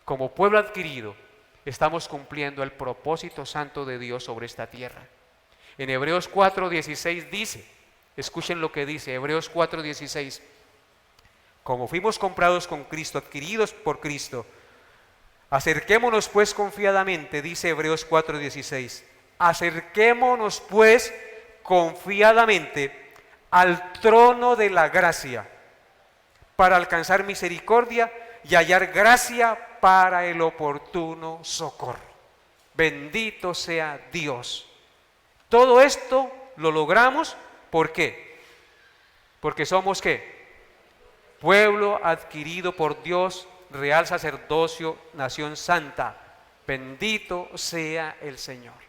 como pueblo adquirido, estamos cumpliendo el propósito santo de Dios sobre esta tierra. En Hebreos 4:16 dice, escuchen lo que dice, Hebreos 4:16, como fuimos comprados con Cristo, adquiridos por Cristo, acerquémonos pues confiadamente, dice Hebreos 4:16, acerquémonos pues confiadamente al trono de la gracia para alcanzar misericordia y hallar gracia para el oportuno socorro. Bendito sea Dios. Todo esto lo logramos, ¿por qué? Porque somos ¿qué? Pueblo adquirido por Dios, real sacerdocio, nación santa. Bendito sea el Señor.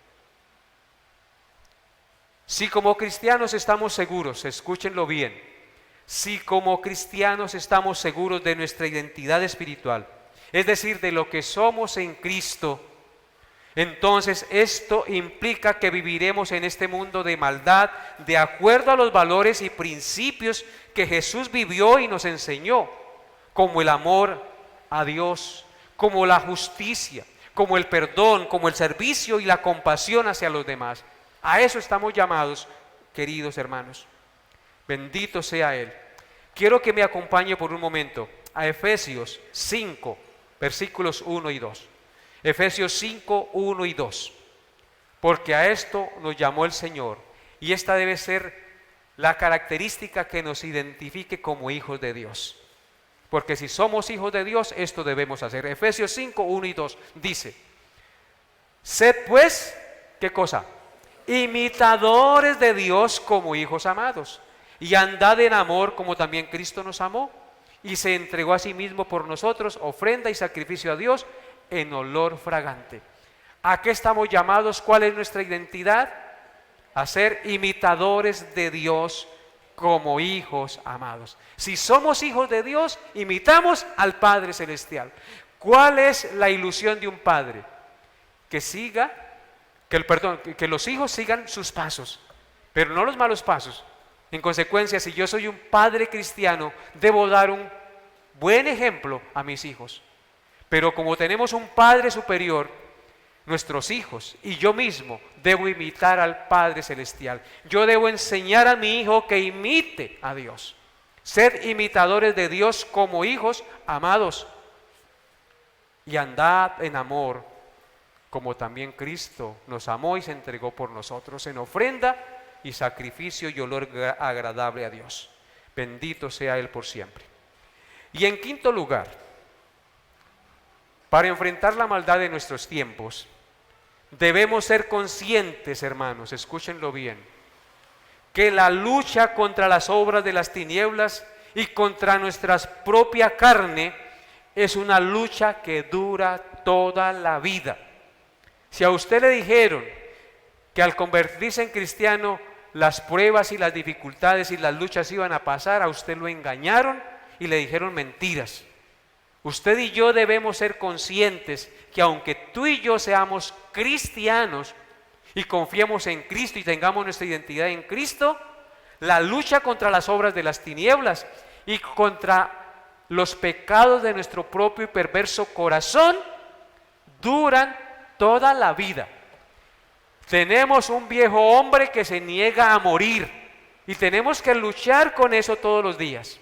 Si como cristianos estamos seguros, escúchenlo bien, si como cristianos estamos seguros de nuestra identidad espiritual, es decir, de lo que somos en Cristo, entonces esto implica que viviremos en este mundo de maldad de acuerdo a los valores y principios que Jesús vivió y nos enseñó, como el amor a Dios, como la justicia, como el perdón, como el servicio y la compasión hacia los demás. A eso estamos llamados, queridos hermanos. Bendito sea Él. Quiero que me acompañe por un momento a Efesios 5, versículos 1 y 2. Efesios 5, 1 y 2. Porque a esto nos llamó el Señor, y esta debe ser la característica que nos identifique como hijos de Dios. Porque si somos hijos de Dios, esto debemos hacer. Efesios 5, 1 y 2 dice: sed pues, ¿qué cosa? Imitadores de Dios como hijos amados, y andad en amor como también Cristo nos amó, y se entregó a sí mismo por nosotros, ofrenda y sacrificio a Dios en olor fragante. ¿A qué estamos llamados? ¿Cuál es nuestra identidad? A ser imitadores de Dios como hijos amados. Si somos hijos de Dios, imitamos al Padre Celestial. ¿Cuál es la ilusión de un padre? Que los hijos sigan sus pasos, pero no los malos pasos. En consecuencia, si yo soy un padre cristiano, debo dar un buen ejemplo a mis hijos. Pero como tenemos un Padre superior, nuestros hijos y yo mismo debo imitar al Padre Celestial. Yo debo enseñar a mi hijo que imite a Dios. Sed imitadores de Dios como hijos amados, y andad en amor como también Cristo nos amó y se entregó por nosotros en ofrenda y sacrificio y olor agradable a Dios. Bendito sea Él por siempre. Y en quinto lugar, para enfrentar la maldad de nuestros tiempos, debemos ser conscientes, hermanos, escúchenlo bien, que la lucha contra las obras de las tinieblas y contra nuestra propia carne es una lucha que dura toda la vida. Si a usted le dijeron que al convertirse en cristiano las pruebas y las dificultades y las luchas iban a pasar, a usted lo engañaron y le dijeron mentiras. Usted y yo debemos ser conscientes que aunque tú y yo seamos cristianos y confiemos en Cristo y tengamos nuestra identidad en Cristo, la lucha contra las obras de las tinieblas y contra los pecados de nuestro propio y perverso corazón duran toda la vida. Tenemos un viejo hombre que se niega a morir y tenemos que luchar con eso todos los días.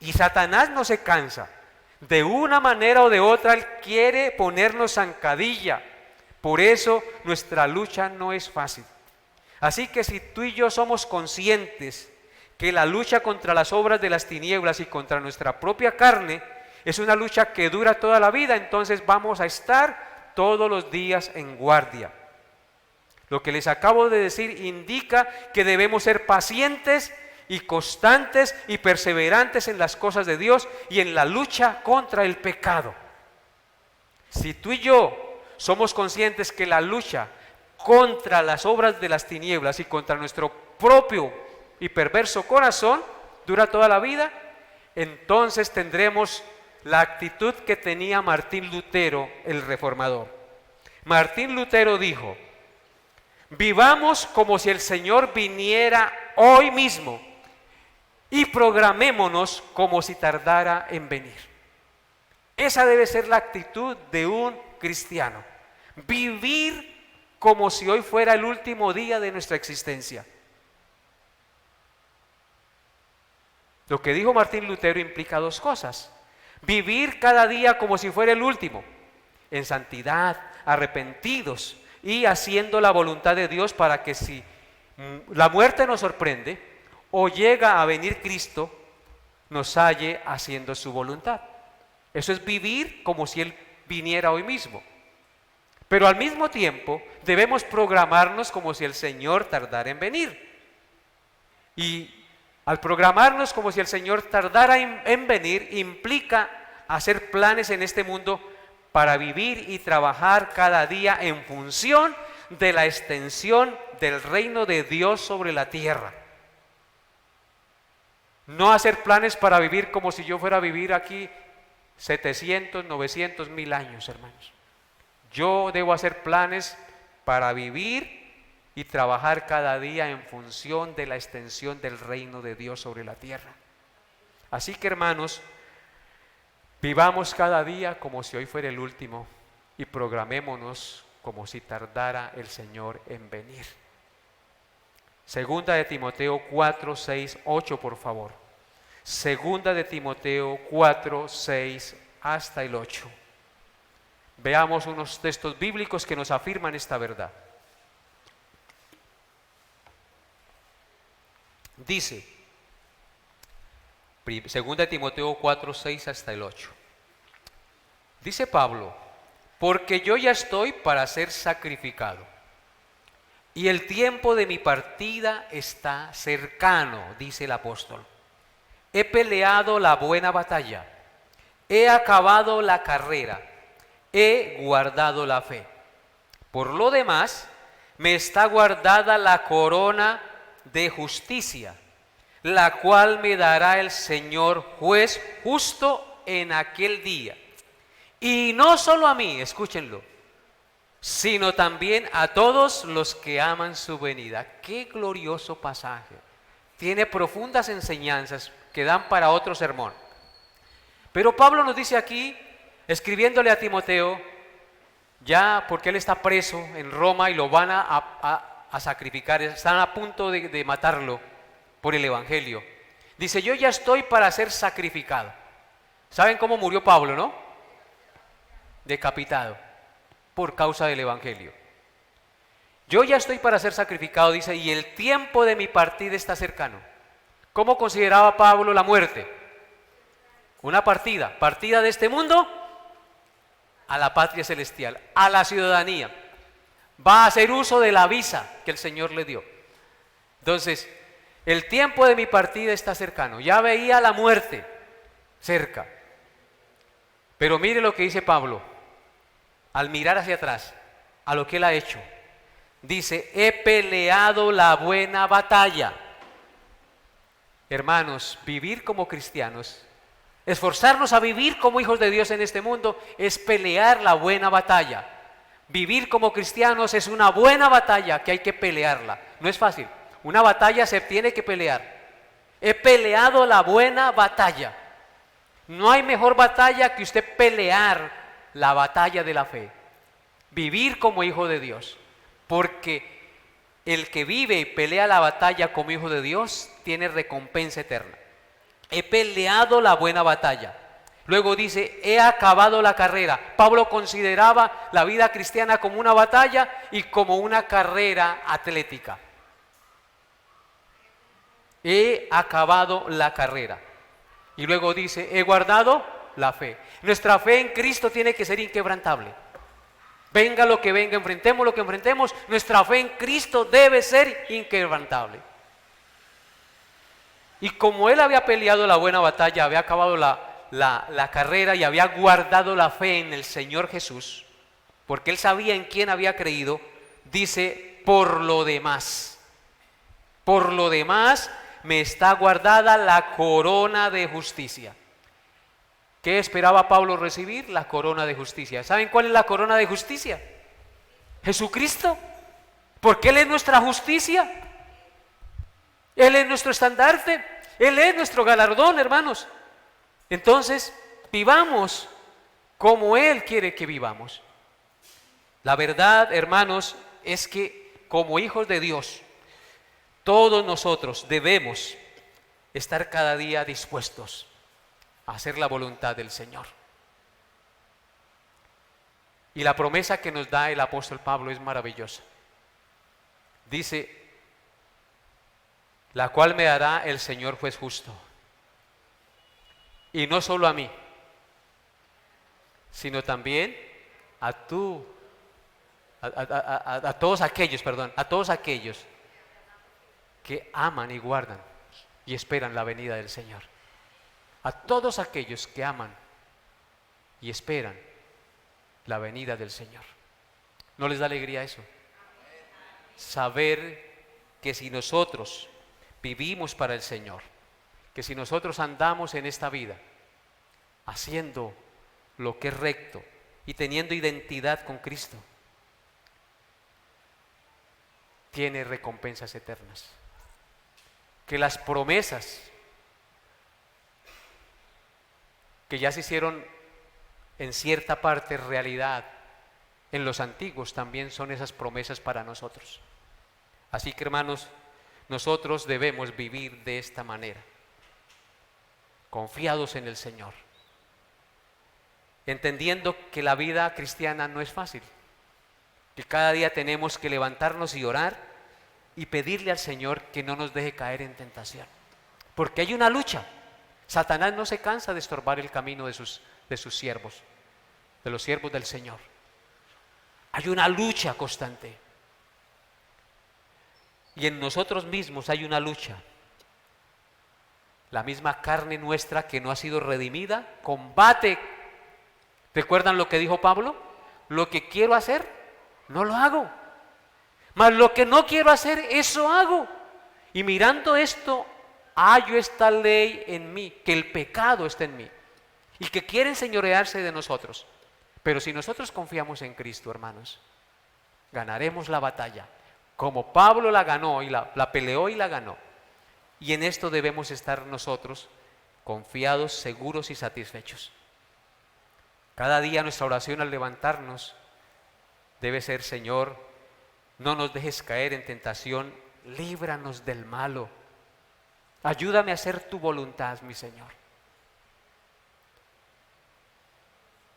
Y Satanás no se cansa. De una manera o de otra, él quiere ponernos zancadilla. Por eso nuestra lucha no es fácil. Así que si tú y yo somos conscientes que la lucha contra las obras de las tinieblas y contra nuestra propia carne es una lucha que dura toda la vida, entonces vamos a estar todos los días en guardia. Lo que les acabo de decir indica que debemos ser pacientes y constantes y perseverantes en las cosas de Dios y en la lucha contra el pecado. Si tú y yo somos conscientes que la lucha contra las obras de las tinieblas y contra nuestro propio y perverso corazón dura toda la vida, entonces tendremos la actitud que tenía Martín Lutero, el reformador. Martín Lutero dijo: vivamos como si el Señor viniera hoy mismo y programémonos como si tardara en venir. Esa debe ser la actitud de un cristiano. Vivir como si hoy fuera el último día de nuestra existencia. Lo que dijo Martín Lutero implica dos cosas: vivir cada día como si fuera el último, en santidad, arrepentidos y haciendo la voluntad de Dios, para que si la muerte nos sorprende o llega a venir Cristo, nos halle haciendo su voluntad. Eso es vivir como si Él viniera hoy mismo. Pero al mismo tiempo debemos programarnos como si el Señor tardara en venir. Y al programarnos como si el Señor tardara en venir, implica hacer planes en este mundo para vivir y trabajar cada día en función de la extensión del reino de Dios sobre la tierra. No hacer planes para vivir como si yo fuera a vivir aquí 700, 900, 1000 años, hermanos. Yo debo hacer planes para vivir y trabajar cada día en función de la extensión del reino de Dios sobre la tierra. Así que, hermanos, vivamos cada día como si hoy fuera el último y programémonos como si tardara el Señor en venir. Segunda de Timoteo 4, 6, 8, por favor. Segunda de Timoteo 4, 6 hasta el 8. Veamos unos textos bíblicos que nos afirman esta verdad. Dice, segunda de Timoteo 4, 6 hasta el 8. Dice Pablo: porque yo ya estoy para ser sacrificado, y el tiempo de mi partida está cercano, dice el apóstol. He peleado la buena batalla, he acabado la carrera, he guardado la fe. Por lo demás, me está guardada la corona de justicia, la cual me dará el Señor juez justo en aquel día. Y no solo a mí, escúchenlo, sino también a todos los que aman su venida. Qué glorioso pasaje. Tiene profundas enseñanzas que dan para otro sermón. Pero Pablo nos dice aquí, escribiéndole a Timoteo, ya porque él está preso en Roma y lo van a sacrificar, están a punto de matarlo por el Evangelio. Dice: yo ya estoy para ser sacrificado. ¿Saben cómo murió Pablo, no? Decapitado por causa del Evangelio. Yo ya estoy para ser sacrificado, dice, y el tiempo de mi partida está cercano. ¿Cómo consideraba Pablo la muerte? Una partida de este mundo a la patria celestial, a la ciudadanía. Va a hacer uso de la visa que el Señor le dio. Entonces, el tiempo de mi partida está cercano. Ya veía la muerte cerca. Pero mire lo que dice Pablo, al mirar hacia atrás, a lo que él ha hecho. Dice: he peleado la buena batalla. Hermanos, vivir como cristianos, esforzarnos a vivir como hijos de Dios en este mundo, es pelear la buena batalla. Vivir como cristianos es una buena batalla que hay que pelearla. No es fácil. Una batalla se tiene que pelear. He peleado la buena batalla. No hay mejor batalla que usted pelear la batalla de la fe. Vivir como hijo de Dios. Porque el que vive y pelea la batalla como hijo de Dios tiene recompensa eterna. He peleado la buena batalla. Luego dice: he acabado la carrera. Pablo consideraba la vida cristiana como una batalla y como una carrera atlética. He acabado la carrera. Y luego dice: he guardado la fe. Nuestra fe en Cristo tiene que ser inquebrantable. Venga lo que venga, enfrentemos lo que enfrentemos, nuestra fe en Cristo debe ser inquebrantable. Y como él había peleado la buena batalla, había acabado la carrera y había guardado la fe en el Señor Jesús, porque él sabía en quién había creído, dice: por lo demás me está guardada la corona de justicia. ¿Qué esperaba Pablo recibir? La corona de justicia. ¿Saben cuál es la corona de justicia? Jesucristo. Porque Él es nuestra justicia. Él es nuestro estandarte. Él es nuestro galardón, hermanos. Entonces, vivamos como Él quiere que vivamos. La verdad, hermanos, es que como hijos de Dios, todos nosotros debemos estar cada día dispuestos a hacer la voluntad del Señor. Y la promesa que nos da el apóstol Pablo es maravillosa. Dice, la cual me dará el Señor juez justo. Y no solo a mí, sino también a todos aquellos que aman y guardan y esperan la venida del Señor. A todos aquellos que aman y esperan la venida del Señor. ¿No les da alegría eso? Saber que si nosotros vivimos para el Señor, que si nosotros andamos en esta vida haciendo lo que es recto y teniendo identidad con Cristo, tiene recompensas eternas. Que las promesas que ya se hicieron en cierta parte realidad en los antiguos también son esas promesas para nosotros. Así que, hermanos, nosotros debemos vivir de esta manera, confiados en el Señor, entendiendo que la vida cristiana no es fácil, que cada día tenemos que levantarnos y orar y pedirle al Señor que no nos deje caer en tentación, porque hay una lucha. Satanás no se cansa de estorbar el camino de sus siervos, de los siervos del Señor. Hay una lucha constante. Y en nosotros mismos hay una lucha. La misma carne nuestra que no ha sido redimida combate. ¿Recuerdan lo que dijo Pablo? Lo que quiero hacer, no lo hago. Mas lo que no quiero hacer, eso hago. Y mirando esto, hallo esta ley en mí, que el pecado está en mí y que quiere enseñorearse de nosotros. Pero si nosotros confiamos en Cristo, hermanos, ganaremos la batalla, como Pablo la ganó y la peleó y la ganó. Y en esto debemos estar nosotros confiados, seguros y satisfechos. Cada día nuestra oración al levantarnos debe ser: Señor, no nos dejes caer en tentación, líbranos del malo. Ayúdame a hacer tu voluntad, mi Señor.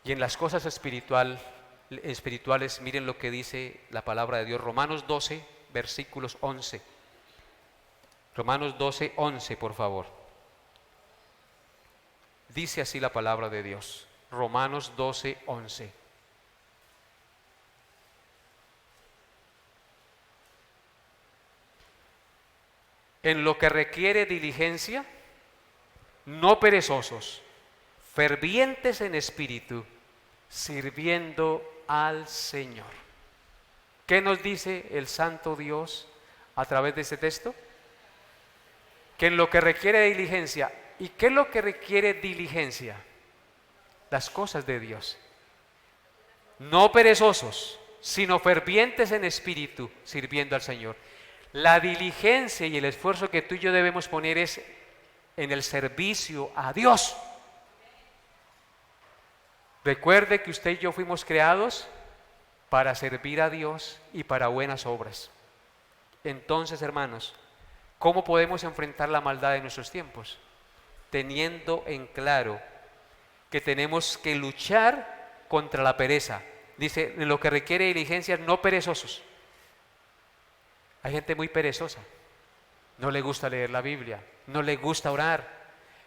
Y en las cosas espirituales, miren lo que dice la palabra de Dios. Romanos 12, versículos 11. Romanos 12, 11, por favor. Dice así la palabra de Dios. Romanos 12, 11. En lo que requiere diligencia, no perezosos, fervientes en espíritu, sirviendo al Señor. ¿Qué nos dice el Santo Dios a través de este texto? Que en lo que requiere diligencia. ¿Y qué es lo que requiere diligencia? Las cosas de Dios. No perezosos, sino fervientes en espíritu, sirviendo al Señor. La diligencia y el esfuerzo que tú y yo debemos poner es en el servicio a Dios. Recuerde que usted y yo fuimos creados para servir a Dios y para buenas obras. Entonces, hermanos, ¿cómo podemos enfrentar la maldad de nuestros tiempos? Teniendo en claro que tenemos que luchar contra la pereza. Dice, en lo que requiere diligencia, no perezosos. Hay gente muy perezosa, no le gusta leer la Biblia, no le gusta orar,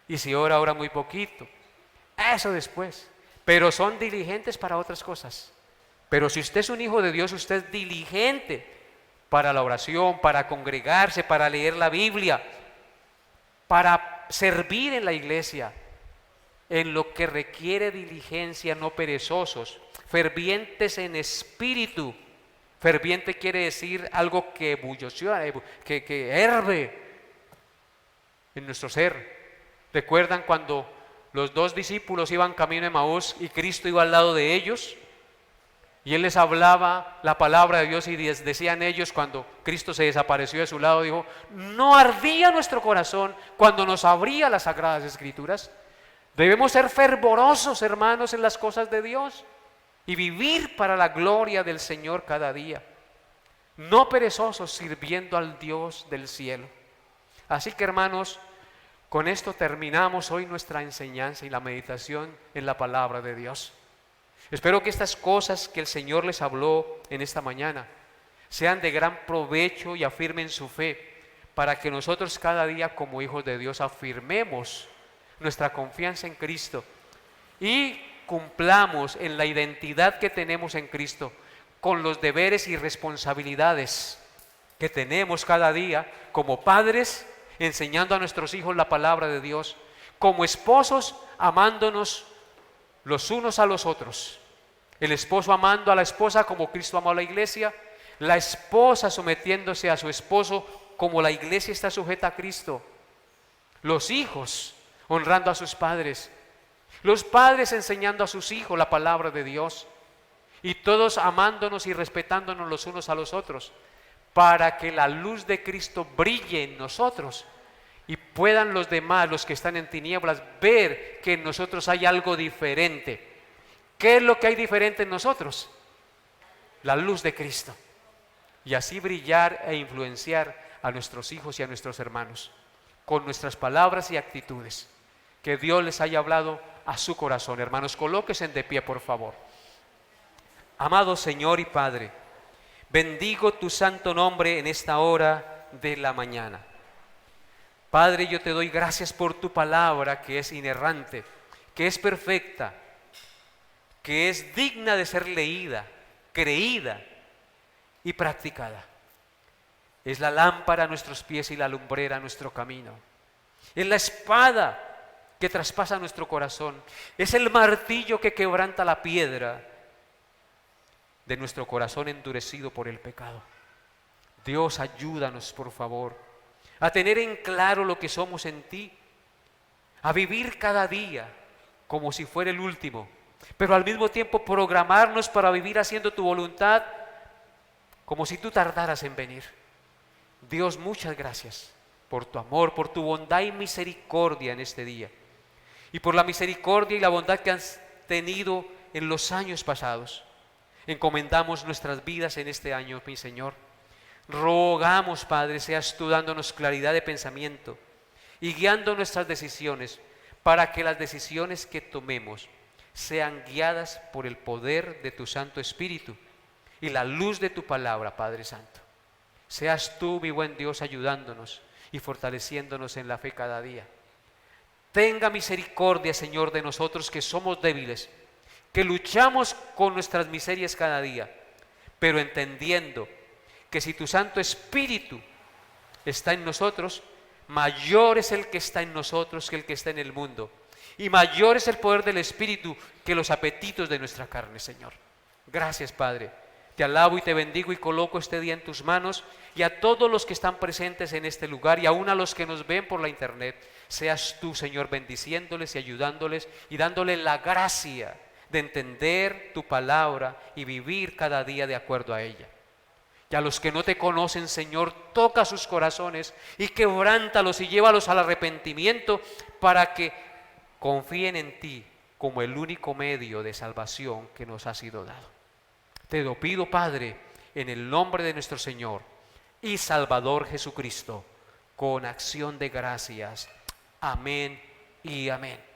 y si ora, ora muy poquito. Eso después. Pero son diligentes para otras cosas. Pero si usted es un hijo de Dios, usted es diligente para la oración, para congregarse, para leer la Biblia, para servir en la iglesia. En lo que requiere diligencia, no perezosos, fervientes en espíritu. Ferviente quiere decir algo que ebulliciona, que herve en nuestro ser. ¿Recuerdan cuando los dos discípulos iban camino de Emaús y Cristo iba al lado de ellos? Y Él les hablaba la palabra de Dios y decían ellos, cuando Cristo se desapareció de su lado, dijo: ¿no ardía nuestro corazón cuando nos abría las Sagradas Escrituras? Debemos ser fervorosos, hermanos, en las cosas de Dios y vivir para la gloria del Señor cada día, no perezosos, sirviendo al Dios del cielo. Así que, hermanos, con esto terminamos hoy nuestra enseñanza y la meditación en la palabra de Dios. Espero que estas cosas que el Señor les habló en esta mañana sean de gran provecho y afirmen su fe, para que nosotros cada día como hijos de Dios afirmemos nuestra confianza en Cristo y cumplamos en la identidad que tenemos en Cristo con los deberes y responsabilidades que tenemos cada día como padres, enseñando a nuestros hijos la palabra de Dios, como esposos, amándonos los unos a los otros, el esposo amando a la esposa como Cristo amó a la iglesia, la esposa sometiéndose a su esposo como la iglesia está sujeta a Cristo, los hijos honrando a sus padres, los padres enseñando a sus hijos la palabra de Dios, y todos amándonos y respetándonos los unos a los otros, para que la luz de Cristo brille en nosotros y puedan los demás, los que están en tinieblas, ver que en nosotros hay algo diferente. ¿Qué es lo que hay diferente en nosotros? La luz de Cristo. Y así brillar e influenciar a nuestros hijos y a nuestros hermanos con nuestras palabras y actitudes. Que Dios les haya hablado a su corazón. Hermanos, colóquense de pie, por favor. Amado Señor y Padre, bendigo tu santo nombre en esta hora de la mañana. Padre, yo te doy gracias por tu palabra que es inerrante, que es perfecta, que es digna de ser leída, creída y practicada. Es la lámpara a nuestros pies y la lumbrera a nuestro camino. Es la espada que traspasa nuestro corazón. Es el martillo que quebranta la piedra de nuestro corazón endurecido por el pecado. Dios, ayúdanos, por favor, a tener en claro lo que somos en ti, a vivir cada día como si fuera el último, pero al mismo tiempo programarnos para vivir haciendo tu voluntad como si tú tardaras en venir. Dios, muchas gracias por tu amor, por tu bondad y misericordia en este día, y por la misericordia y la bondad que has tenido en los años pasados. Encomendamos nuestras vidas en este año, mi Señor. Rogamos, Padre, seas tú dándonos claridad de pensamiento y guiando nuestras decisiones, para que las decisiones que tomemos sean guiadas por el poder de tu Santo Espíritu y la luz de tu palabra, Padre Santo. Seas tú, mi buen Dios, ayudándonos y fortaleciéndonos en la fe cada día. Tenga misericordia, Señor, de nosotros que somos débiles, que luchamos con nuestras miserias cada día, pero entendiendo que si tu Santo Espíritu está en nosotros, mayor es el que está en nosotros que el que está en el mundo, y mayor es el poder del Espíritu que los apetitos de nuestra carne, Señor. Gracias, Padre. Te alabo y te bendigo y coloco este día en tus manos, y a todos los que están presentes en este lugar y aún a los que nos ven por la internet, seas tú, Señor, bendiciéndoles y ayudándoles y dándoles la gracia de entender tu palabra y vivir cada día de acuerdo a ella. Y a los que no te conocen, Señor, toca sus corazones y quebrántalos y llévalos al arrepentimiento, para que confíen en ti como el único medio de salvación que nos ha sido dado. Te lo pido, Padre, en el nombre de nuestro Señor y Salvador Jesucristo, con acción de gracias. Amén y amén.